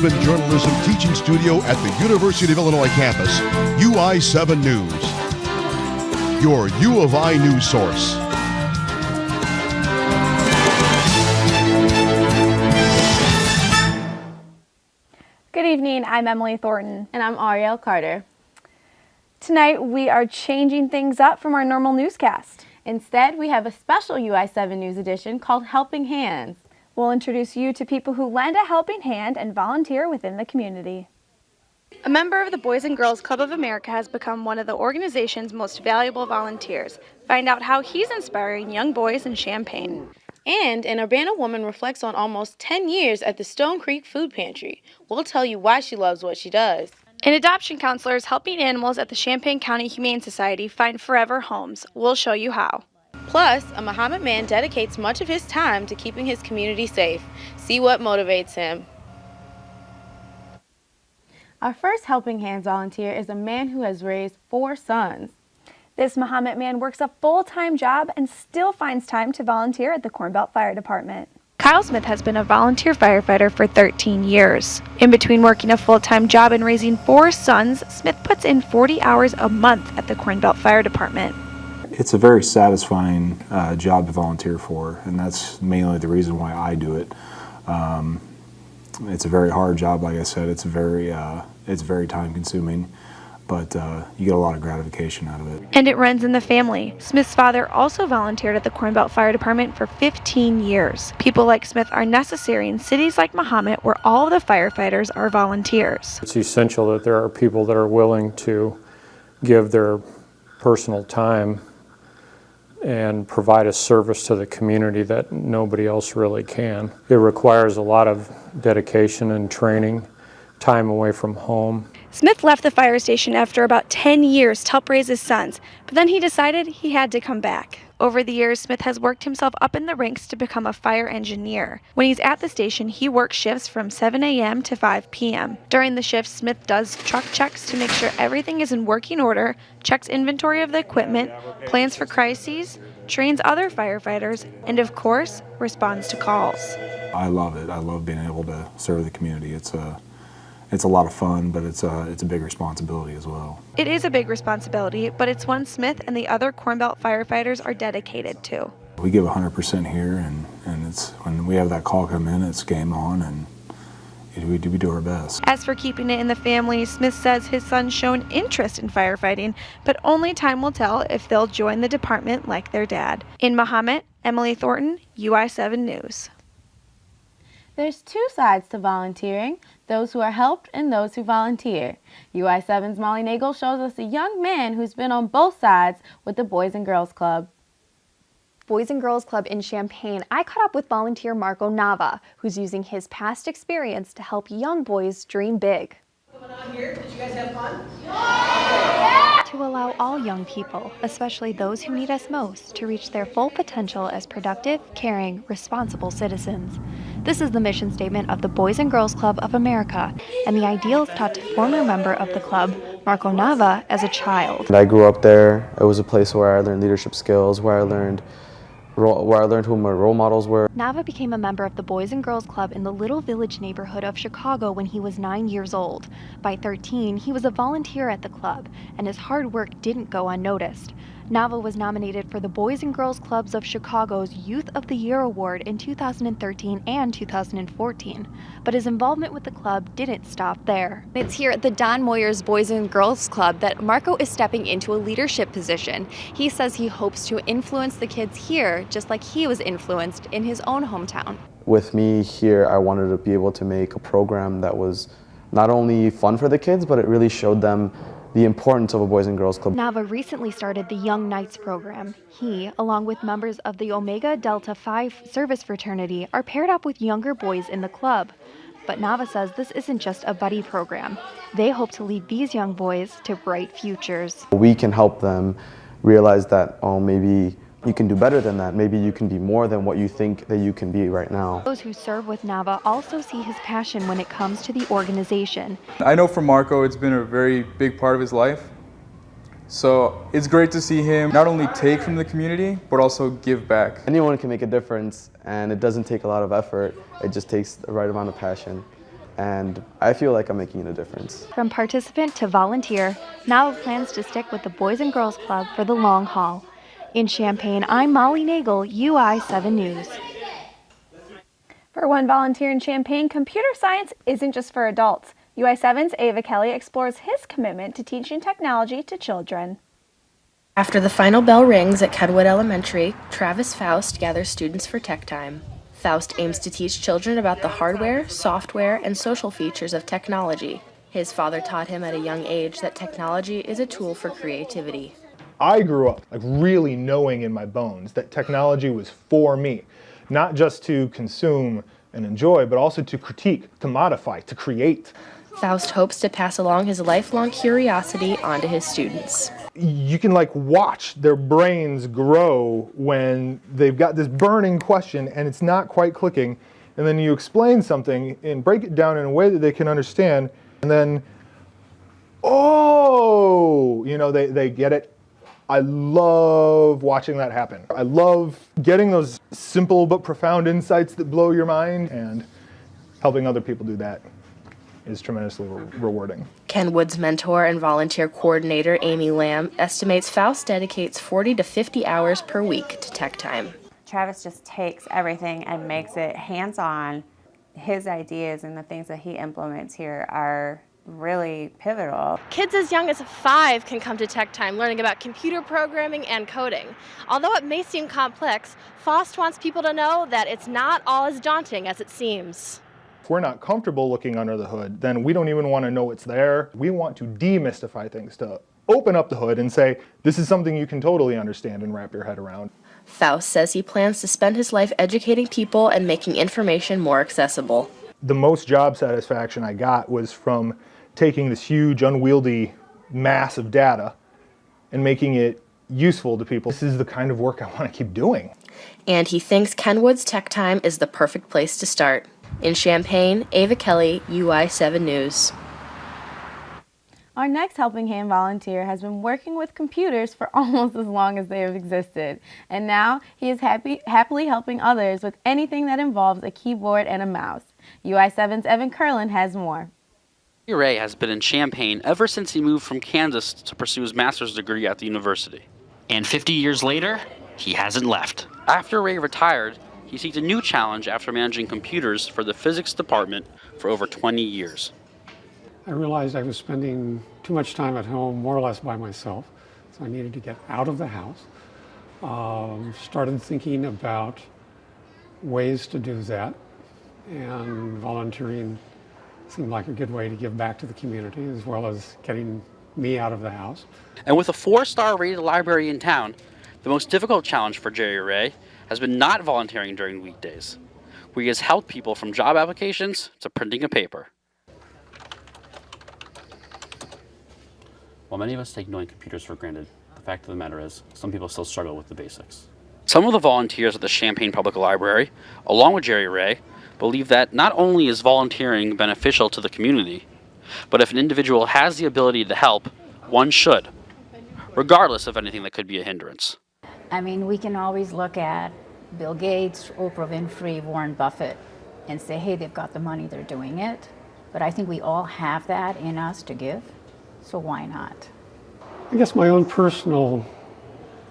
Management Journalism Teaching Studio at the University of Illinois campus, UI7 News, your U of I news source. Good evening, I'm Emily Thornton. And I'm Ariel Carter. Tonight we are changing things up from our normal newscast. Instead, we have a special UI7 News edition called Helping Hands. We'll introduce you to people who lend a helping hand and volunteer within the community. A member of the Boys and Girls Club of America has become one of the organization's most valuable volunteers. Find out how he's inspiring young boys in Champaign. And an Urbana woman reflects on almost 10 years at the Stone Creek Food Pantry. We'll tell you why she loves what she does. And adoption counselors helping animals at the Champaign County Humane Society find forever homes. We'll show you how. Plus, a Muhammad man dedicates much of his time to keeping his community safe. See what motivates him. Our first Helping Hands volunteer is a man who has raised 4 sons. This Muhammad man works a full-time job and still finds time to volunteer at the Corn Belt Fire Department. Kyle Smith has been a volunteer firefighter for 13 years. In between working a full-time job and raising 4 sons, Smith puts in 40 hours a month at the Corn Belt Fire Department. It's a very satisfying job to volunteer for, and that's mainly the reason why I do it. It's a very hard job, like I said. It's very time-consuming, but you get a lot of gratification out of it. And it runs in the family. Smith's father also volunteered at the Corn Belt Fire Department for 15 years. People like Smith are necessary in cities like Muhammad, where all of the firefighters are volunteers. It's essential that there are people that are willing to give their personal time and provide a service to the community that nobody else really can. It requires a lot of dedication and training, time away from home. Smith left the fire station after about 10 years to help raise his sons, but then he decided he had to come back. Over the years, Smith has worked himself up in the ranks to become a fire engineer. When he's at the station, he works shifts from 7 a.m. to 5 p.m. During the shift, Smith does truck checks to make sure everything is in working order, checks inventory of the equipment, plans for crises, trains other firefighters, and of course, responds to calls. I love it. I love being able to serve the community. It's a lot of fun, but it's a big responsibility as well. It is a big responsibility, but it's one Smith and the other Corn Belt firefighters are dedicated to. We give 100% here, and it's when we have that call come in, it's game on, and we do our best. As for keeping it in the family, Smith says his son's shown interest in firefighting, but only time will tell if they'll join the department like their dad. In Muhammad, Emily Thornton, UI7 News. There's 2 sides to volunteering, those who are helped and those who volunteer. UI7's Molly Nagel shows us a young man who's been on both sides with the Boys and Girls Club. Boys and Girls Club in Champaign, I caught up with volunteer Marco Nava, who's using his past experience to help young boys dream big. Coming on here, did you guys have fun? To allow all young people, especially those who need us most, to reach their full potential as productive, caring, responsible citizens. This is the mission statement of the Boys and Girls Club of America, and the ideals taught to former member of the club, Marco Nava, as a child. I grew up there. It was a place where I learned leadership skills, where I learned who my role models were. Nava became a member of the Boys and Girls Club in the Little Village neighborhood of Chicago when he was 9 years old. By 13, he was a volunteer at the club, and his hard work didn't go unnoticed. Nava was nominated for the Boys and Girls Clubs of Chicago's Youth of the Year Award in 2013 and 2014, but his involvement with the club didn't stop there. It's here at the Don Moyers Boys and Girls Club that Marco is stepping into a leadership position. He says he hopes to influence the kids here just like he was influenced in his own hometown. With me here, I wanted to be able to make a program that was not only fun for the kids, but it really showed them the importance of a Boys and Girls Club. Nava recently started the Young Knights program. He, along with members of the Omega Delta Phi service fraternity, are paired up with younger boys in the club. But Nava says this isn't just a buddy program. They hope to lead these young boys to bright futures. We can help them realize that, oh, maybe you can do better than that. Maybe you can be more than what you think that you can be right now. Those who serve with Nava also see his passion when it comes to the organization. I know for Marco, it's been a very big part of his life. So it's great to see him not only take from the community, but also give back. Anyone can make a difference, and it doesn't take a lot of effort. It just takes the right amount of passion. and I feel like I'm making a difference. From participant to volunteer, Nava plans to stick with the Boys and Girls Club for the long haul. In Champaign, I'm Molly Nagel, UI7 News. For one volunteer in Champaign, computer science isn't just for adults. UI7's Ava Kelly explores his commitment to teaching technology to children. After the final bell rings at Kenwood Elementary, Travis Faust gathers students for Tech Time. Faust aims to teach children about the hardware, software, and social features of technology. His father taught him at a young age that technology is a tool for creativity. I grew up really knowing in my bones that technology was for me, not just to consume and enjoy, but also to critique, to modify, to create. Faust hopes to pass along his lifelong curiosity onto his students. You can watch their brains grow when they've got this burning question and it's not quite clicking, and then you explain something and break it down in a way that they can understand, and then, they get it. I love watching that happen. I love getting those simple but profound insights that blow your mind, and helping other people do that is tremendously rewarding. Kenwood's mentor and volunteer coordinator, Amy Lamb, estimates Faust dedicates 40 to 50 hours per week to Tech Time. Travis just takes everything and makes it hands-on. His ideas and the things that he implements here are really pivotal. Kids as young as 5 can come to Tech Time learning about computer programming and coding. Although it may seem complex, Faust wants people to know that it's not all as daunting as it seems. If we're not comfortable looking under the hood, then we don't even want to know it's there. We want to demystify things, to open up the hood and say, this is something you can totally understand and wrap your head around. Faust says he plans to spend his life educating people and making information more accessible. The most job satisfaction I got was from taking this huge, unwieldy mass of data and making it useful to people. This is the kind of work I want to keep doing. And he thinks Kenwood's Tech Time is the perfect place to start. In Champaign, Ava Kelly, UI7 News. Our next Helping Hand volunteer has been working with computers for almost as long as they have existed, and now he is happily helping others with anything that involves a keyboard and a mouse. UI7's Evan Curlin has more. Ray has been in Champaign ever since he moved from Kansas to pursue his master's degree at the university. And 50 years later, he hasn't left. After Ray retired, he seeks a new challenge after managing computers for the physics department for over 20 years. I realized I was spending too much time at home, more or less by myself, so I needed to get out of the house. Started thinking about ways to do that, and volunteering seemed like a good way to give back to the community as well as getting me out of the house. And with a 4-star rated library in town, the most difficult challenge for Jerry Ray has been not volunteering during weekdays, where he has helped people from job applications to printing a paper. While many of us take knowing computers for granted, the fact of the matter is, some people still struggle with the basics. Some of the volunteers at the Champaign Public Library, along with Jerry Ray, believe that not only is volunteering beneficial to the community, but if an individual has the ability to help, one should, regardless of anything that could be a hindrance. I mean, we can always look at Bill Gates, Oprah Winfrey, Warren Buffett, and say, hey, they've got the money, they're doing it. But I think we all have that in us to give, so why not? I guess my own personal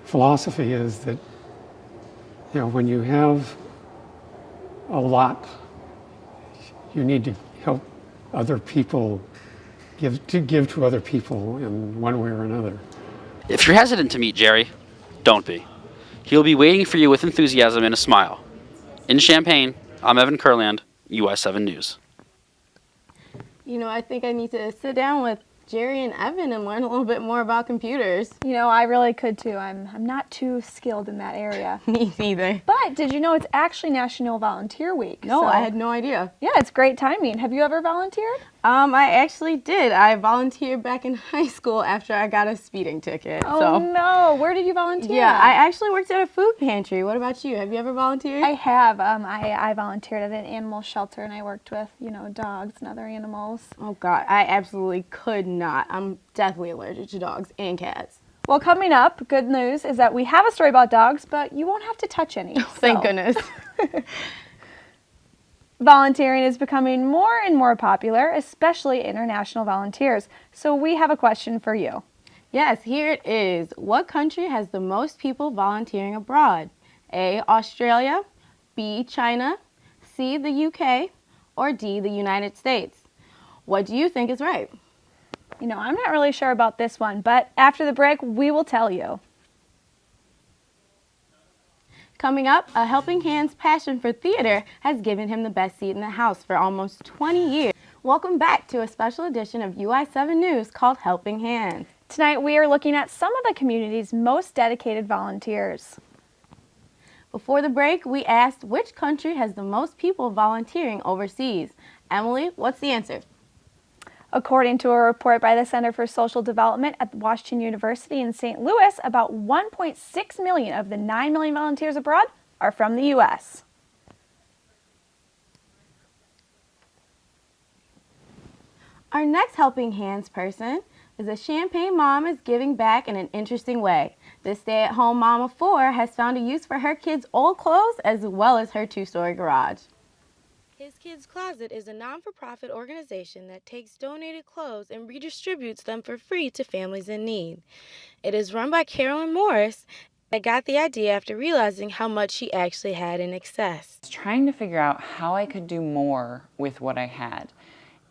philosophy is that, when you have a lot, you need to help other people, give to other people in one way or another. If you're hesitant to meet Jerry, don't be. He'll be waiting for you with enthusiasm and a smile. In Champaign, I'm Evan Kurland, US7 News. I think I need to sit down with Jerry and Evan and learn a little bit more about computers. I really could too. I'm not too skilled in that area. Me neither. But did you know it's actually National Volunteer Week? No, I had no idea. Yeah, it's great timing. Have you ever volunteered? I actually did. I volunteered back in high school after I got a speeding ticket. Oh no, where did you volunteer? Yeah, I actually worked at a food pantry. What about you? Have you ever volunteered? I have. I volunteered at an animal shelter and I worked with, dogs and other animals. Oh God, I absolutely could not. I'm deathly allergic to dogs and cats. Well, coming up, good news is that we have a story about dogs, but you won't have to touch any. Thank goodness. Volunteering is becoming more and more popular, especially international volunteers. So we have a question for you. Yes, here it is. What country has the most people volunteering abroad? A, Australia, B, China, C, the UK, or D, the United States? What do you think is right? You know, I'm not really sure about this one, but after the break, we will tell you. Coming up, a Helping Hand's passion for theater has given him the best seat in the house for almost 20 years. Welcome back to a special edition of UI7 News called Helping Hands. Tonight, we are looking at some of the community's most dedicated volunteers. Before the break, we asked which country has the most people volunteering overseas. Emily, what's the answer? According to a report by the Center for Social Development at Washington University in St. Louis, about 1.6 million of the 9 million volunteers abroad are from the U.S. Our next Helping Hands person is a Champaign mom is giving back in an interesting way. This stay-at-home mom of 4 has found a use for her kids' old clothes as well as her 2-story garage. His Kids Closet is a non-for-profit organization that takes donated clothes and redistributes them for free to families in need. It is run by Carolyn Morris that got the idea after realizing how much she actually had in excess. I was trying to figure out how I could do more with what I had.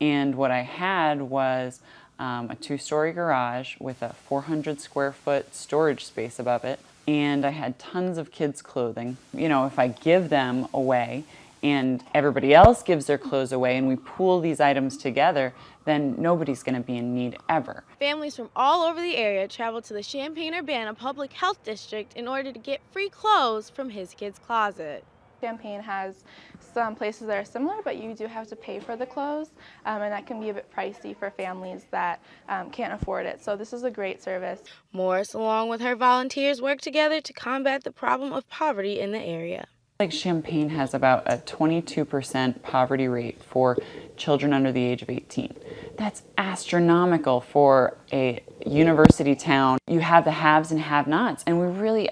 And what I had was a 2-story garage with a 400 square foot storage space above it. And I had tons of kids' clothing. You know, if I give them away, and everybody else gives their clothes away and we pool these items together, then nobody's going to be in need ever. Families from all over the area travel to the Champaign-Urbana Public Health District in order to get free clothes from His Kids Closet. Champaign has some places that are similar, but you do have to pay for the clothes, and that can be a bit pricey for families that can't afford it. So this is a great service. Morris, along with her volunteers, work together to combat the problem of poverty in the area. Like Champaign has about a 22% poverty rate for children under the age of 18. That's astronomical for a university town. You have the haves and have-nots, and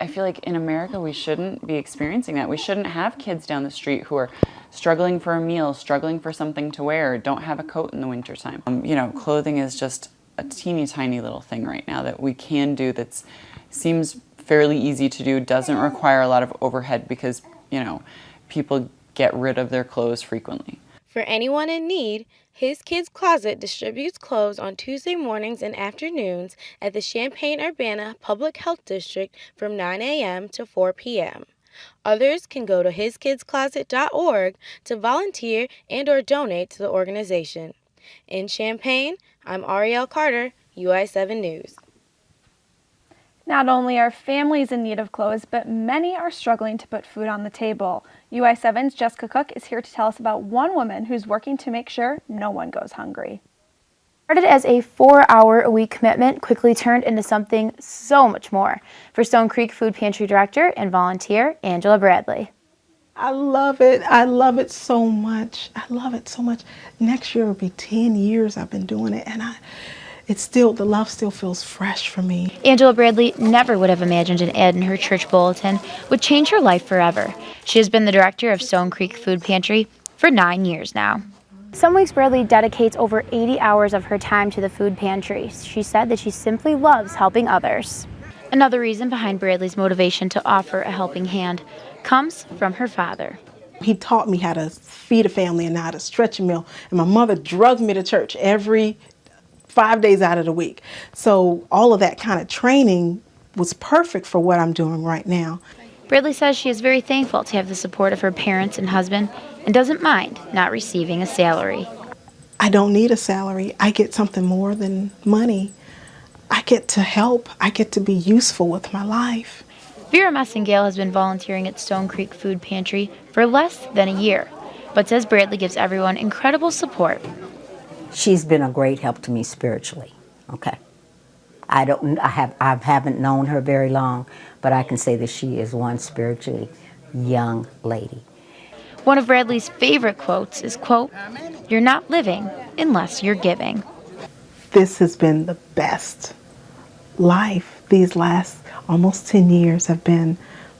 I feel like in America we shouldn't be experiencing that. We shouldn't have kids down the street who are struggling for a meal, struggling for something to wear, don't have a coat in the wintertime. You know, clothing is just a teeny tiny little thing right now that we can do that seems fairly easy to do, doesn't require a lot of overhead because people get rid of their clothes frequently. For anyone in need, His Kids Closet distributes clothes on Tuesday mornings and afternoons at the Champaign-Urbana Public Health District from 9 a.m. to 4 p.m. Others can go to hiskidscloset.org to volunteer and/or donate to the organization. In Champaign, I'm Ariel Carter, UI7 News. Not only are families in need of clothes, but many are struggling to put food on the table. UI7's Jessica Cook is here to tell us about one woman who's working to make sure no one goes hungry. Started as a 4-hour-a-week commitment, quickly turned into something so much more. For Stone Creek Food Pantry Director and volunteer, Angela Bradley. I love it. I love it so much. I love it so much. Next year will be 10 years I've been doing it, and the love still feels fresh for me. Angela Bradley never would have imagined an ad in her church bulletin would change her life forever. She has been the director of Stone Creek Food Pantry for 9 years now. Some weeks Bradley dedicates over 80 hours of her time to the food pantry. She said that she simply loves helping others. Another reason behind Bradley's motivation to offer a helping hand comes from her father. He taught me how to feed a family and how to stretch a meal. And my mother drugged me to church every 5 days out of the week. So all of that kind of training was perfect for what I'm doing right now. Bradley says she is very thankful to have the support of her parents and husband and doesn't mind not receiving a salary. I don't need a salary. I get something more than money. I get to help. I get to be useful with my life. Vera Messingale has been volunteering at Stone Creek Food Pantry for less than a year, but says Bradley gives everyone incredible support. She's been a great help to me spiritually. Okay. I haven't known her very long, but I can say that she is one spiritually young lady. One of Bradley's favorite quotes is, quote, "You're not living unless you're giving." This has been the best life. These last almost 10 years have been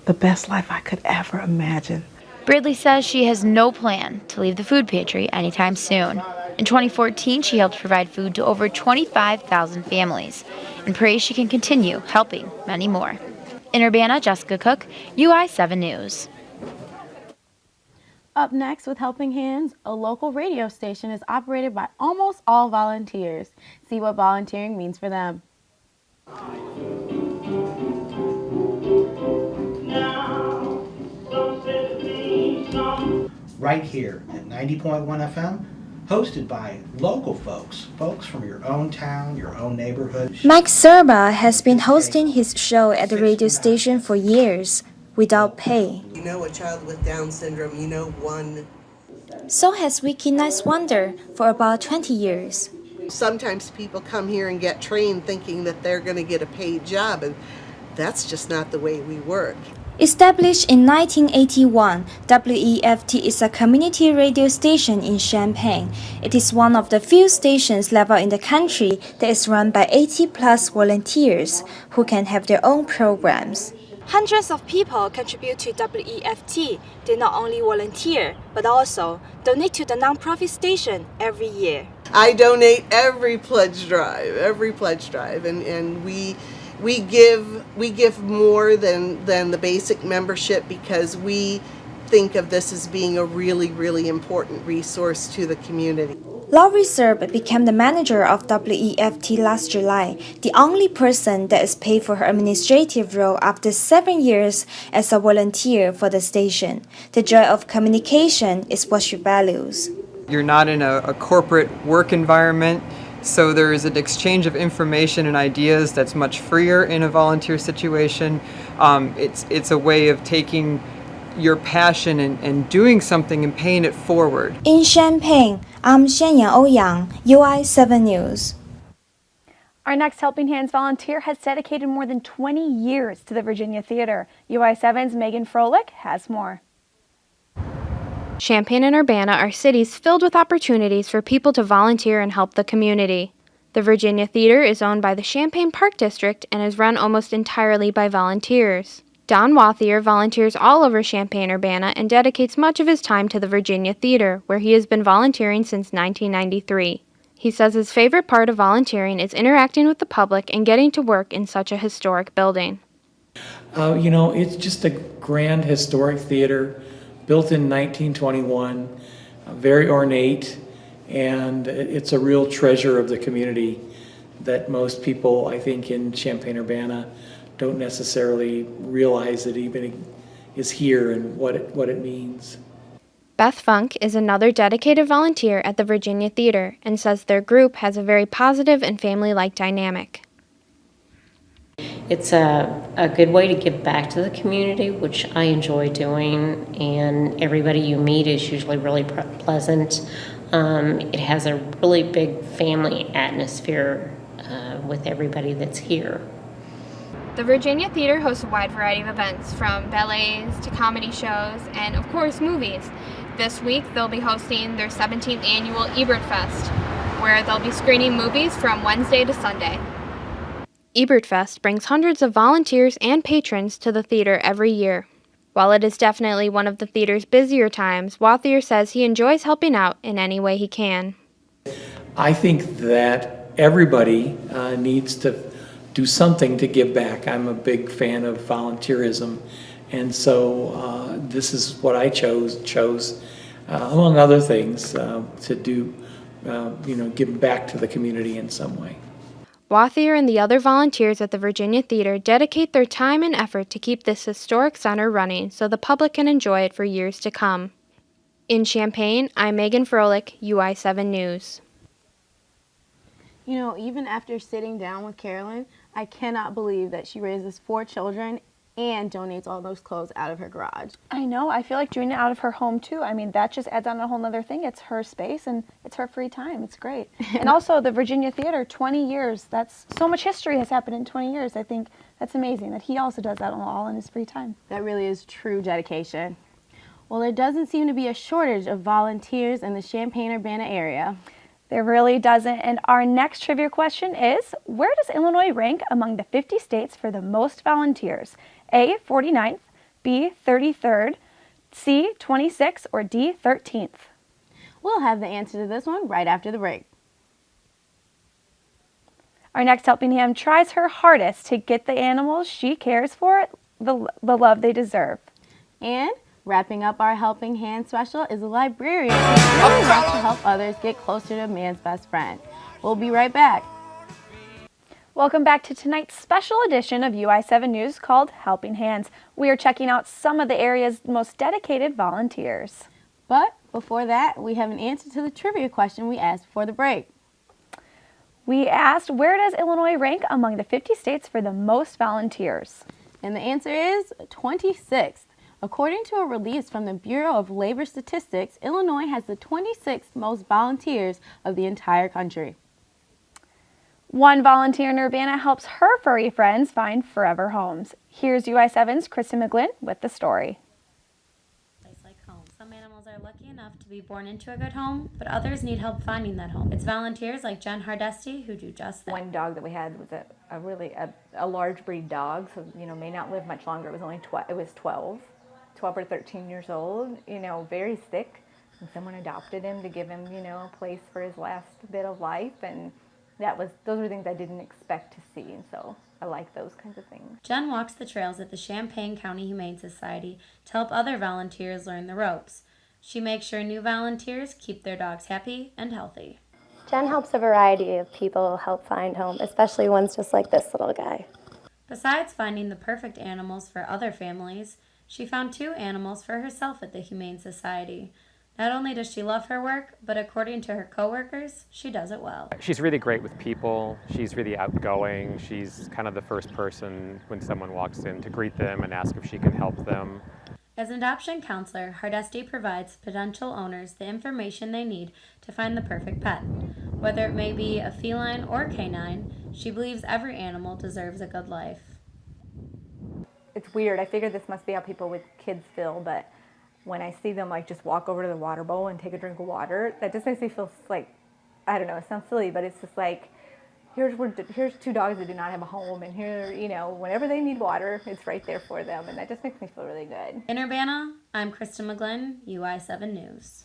the best life I could ever imagine. Bridley says she has no plan to leave the food pantry anytime soon. In 2014, she helped provide food to over 25,000 families and prays she can continue helping many more. In Urbana, Jessica Cook, UI7 News. Up next with Helping Hands, a local radio station is operated by almost all volunteers. See what volunteering means for them. Right here at 90.1 FM, hosted by local folks from your own town, your own neighborhood. Mike Serba has been hosting his show at the radio station for years, without pay. You know a child with Down syndrome, you know one. So has Wiki Nice Wonder for about 20 years. Sometimes people come here and get trained thinking that they're going to get a paid job, and that's just not the way we work. Established in 1981, WEFT is a community radio station in Champaign. It is one of the few stations level in the country that is run by 80-plus volunteers who can have their own programs. Hundreds of people contribute to WEFT. They not only volunteer, but also donate to the nonprofit station every year. I donate every pledge drive, and we give more than the basic membership because we think of this as being a really, really important resource to the community. Laurie Serb became the manager of WEFT last July, the only person that is paid for her administrative role after 7 years as a volunteer for the station. The joy of communication is what she values. You're not in a corporate work environment, so there is an exchange of information and ideas that's much freer in a volunteer situation. It's a way of taking your passion and doing something and paying it forward. In Champaign, I'm Xianyang Ouyang, UI7 News. Our next Helping Hands volunteer has dedicated more than 20 years to the Virginia Theater. UI7's Megan Froelich has more. Champaign and Urbana are cities filled with opportunities for people to volunteer and help the community. The Virginia Theater is owned by the Champaign Park District and is run almost entirely by volunteers. Don Wathier volunteers all over Champaign-Urbana and dedicates much of his time to the Virginia Theater, where he has been volunteering since 1993. He says his favorite part of volunteering is interacting with the public and getting to work in such a historic building. It's just a grand historic theater built in 1921, very ornate, and it's a real treasure of the community that most people, I think, in Champaign-Urbana don't necessarily realize that even is here and what it means. Beth Funk is another dedicated volunteer at the Virginia Theater and says their group has a very positive and family-like dynamic. It's a good way to give back to the community, which I enjoy doing, and everybody you meet is usually really pleasant. It has a really big family atmosphere with everybody that's here. The Virginia Theater hosts a wide variety of events, from ballets to comedy shows and, of course, movies. This week, they'll be hosting their 17th annual Ebert Fest, where they'll be screening movies from Wednesday to Sunday. Ebert Fest brings hundreds of volunteers and patrons to the theater every year. While it is definitely one of the theater's busier times, Wathier says he enjoys helping out in any way he can. I think that everybody needs to do something to give back. I'm a big fan of volunteerism, and so this is what I chose among other things, to do, give back to the community in some way. Wathier and the other volunteers at the Virginia Theater dedicate their time and effort to keep this historic center running so the public can enjoy it for years to come. In Champaign, I'm Megan Froelich, UI7 News. You know, even after sitting down with Carolyn, I cannot believe that she raises 4 children and donates all those clothes out of her garage. I know. I feel like doing it out of her home, too. I mean, that just adds on a whole other thing. It's her space, and it's her free time. It's great. And also, the Virginia Theater, 20 years. That's so much history has happened in 20 years. I think that's amazing that he also does that all in his free time. That really is true dedication. Well, there doesn't seem to be a shortage of volunteers in the Champaign-Urbana area. There really doesn't. And our next trivia question is, where does Illinois rank among the 50 states for the most volunteers? A, 49th, B, 33rd, C, 26th, or D, 13th? We'll have the answer to this one right after the break. Our next helping hand tries her hardest to get the animals she cares for the love they deserve. And wrapping up our helping hand special is a librarian who really wants to help others get closer to man's best friend. We'll be right back. Welcome back to tonight's special edition of UI7 News called Helping Hands. We are checking out some of the area's most dedicated volunteers. But before that, we have an answer to the trivia question we asked before the break. We asked, where does Illinois rank among the 50 states for the most volunteers? And the answer is 26th. According to a release from the Bureau of Labor Statistics, Illinois has the 26th most volunteers of the entire country. One volunteer in Urbana helps her furry friends find forever homes. Here's UI7's Christen McGlynn with the story. Some animals are lucky enough to be born into a good home, but others need help finding that home. It's volunteers like Jen Hardesty who do just that. One dog that we had was a large breed dog, so may not live much longer. It was only 12 or 13 years old. Very sick, and someone adopted him to give him a place for his last bit of life, and those were things I didn't expect to see, and so I like those kinds of things. Jen walks the trails at the Champaign County Humane Society to help other volunteers learn the ropes. She makes sure new volunteers keep their dogs happy and healthy. Jen helps a variety of people help find home, especially ones just like this little guy. Besides finding the perfect animals for other families, she found 2 animals for herself at the Humane Society. Not only does she love her work, but according to her coworkers, she does it well. She's really great with people. She's really outgoing. She's kind of the first person when someone walks in to greet them and ask if she can help them. As an adoption counselor, Hardesty provides potential owners the information they need to find the perfect pet. Whether it may be a feline or canine, she believes every animal deserves a good life. It's weird. I figure this must be how people with kids feel, but when I see them just walk over to the water bowl and take a drink of water, that just makes me feel like, I don't know, it sounds silly, but it's just like, here's 2 dogs that do not have a home, and here, whenever they need water, it's right there for them, and that just makes me feel really good. In Urbana, I'm Christen McGlynn, UI7 News.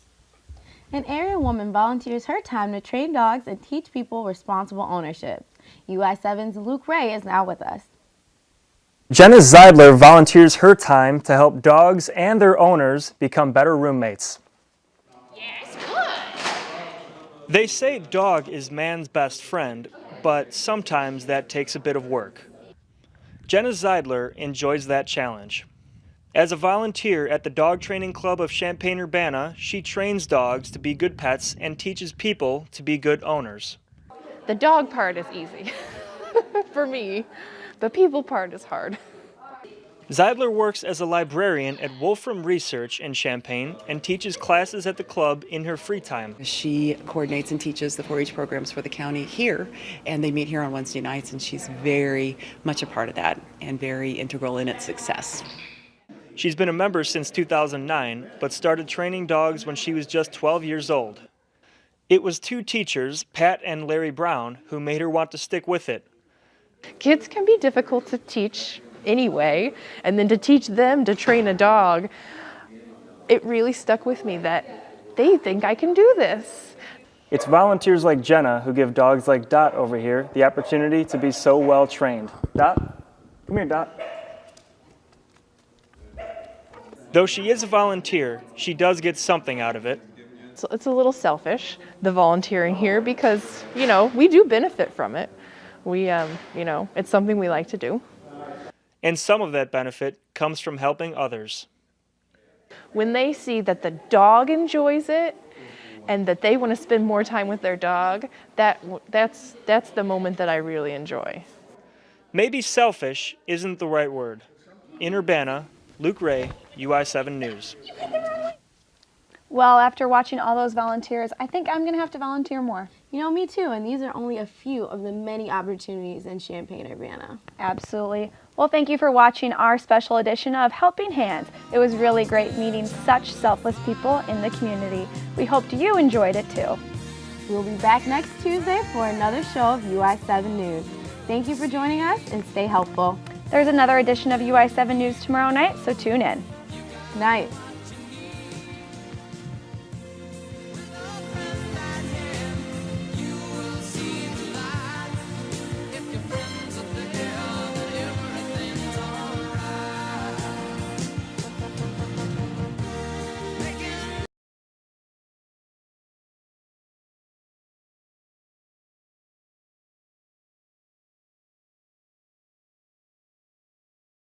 An area woman volunteers her time to train dogs and teach people responsible ownership. UI7's Luke Ray is now with us. Jenna Zeidler volunteers her time to help dogs and their owners become better roommates. Yes, good. They say dog is man's best friend, but sometimes that takes a bit of work. Jenna Zeidler enjoys that challenge. As a volunteer at the Dog Training Club of Champaign-Urbana, she trains dogs to be good pets and teaches people to be good owners. The dog part is easy for me. The people part is hard. Zeidler works as a librarian at Wolfram Research in Champaign and teaches classes at the club in her free time. She coordinates and teaches the 4-H programs for the county here, and they meet here on Wednesday nights, and she's very much a part of that and very integral in its success. She's been a member since 2009, but started training dogs when she was just 12 years old. It was 2 teachers, Pat and Larry Brown, who made her want to stick with it. Kids can be difficult to teach anyway, and then to teach them to train a dog, it really stuck with me that they think I can do this. It's volunteers like Jenna who give dogs like Dot over here the opportunity to be so well trained. Dot, come here, Dot. Though she is a volunteer, she does get something out of it. It's a little selfish, the volunteering here, because, we do benefit from it. We, it's something we like to do. And some of that benefit comes from helping others. When they see that the dog enjoys it and that they want to spend more time with their dog, that's the moment that I really enjoy. Maybe selfish isn't the right word. In Urbana, Luke Ray, UI7 News. Well, after watching all those volunteers, I think I'm going to have to volunteer more. Me too, and these are only a few of the many opportunities in Champaign-Urbana. Absolutely. Well, thank you for watching our special edition of Helping Hands. It was really great meeting such selfless people in the community. We hoped you enjoyed it too. We'll be back next Tuesday for another show of UI7 News. Thank you for joining us, and stay helpful. There's another edition of UI7 News tomorrow night, so tune in. Night.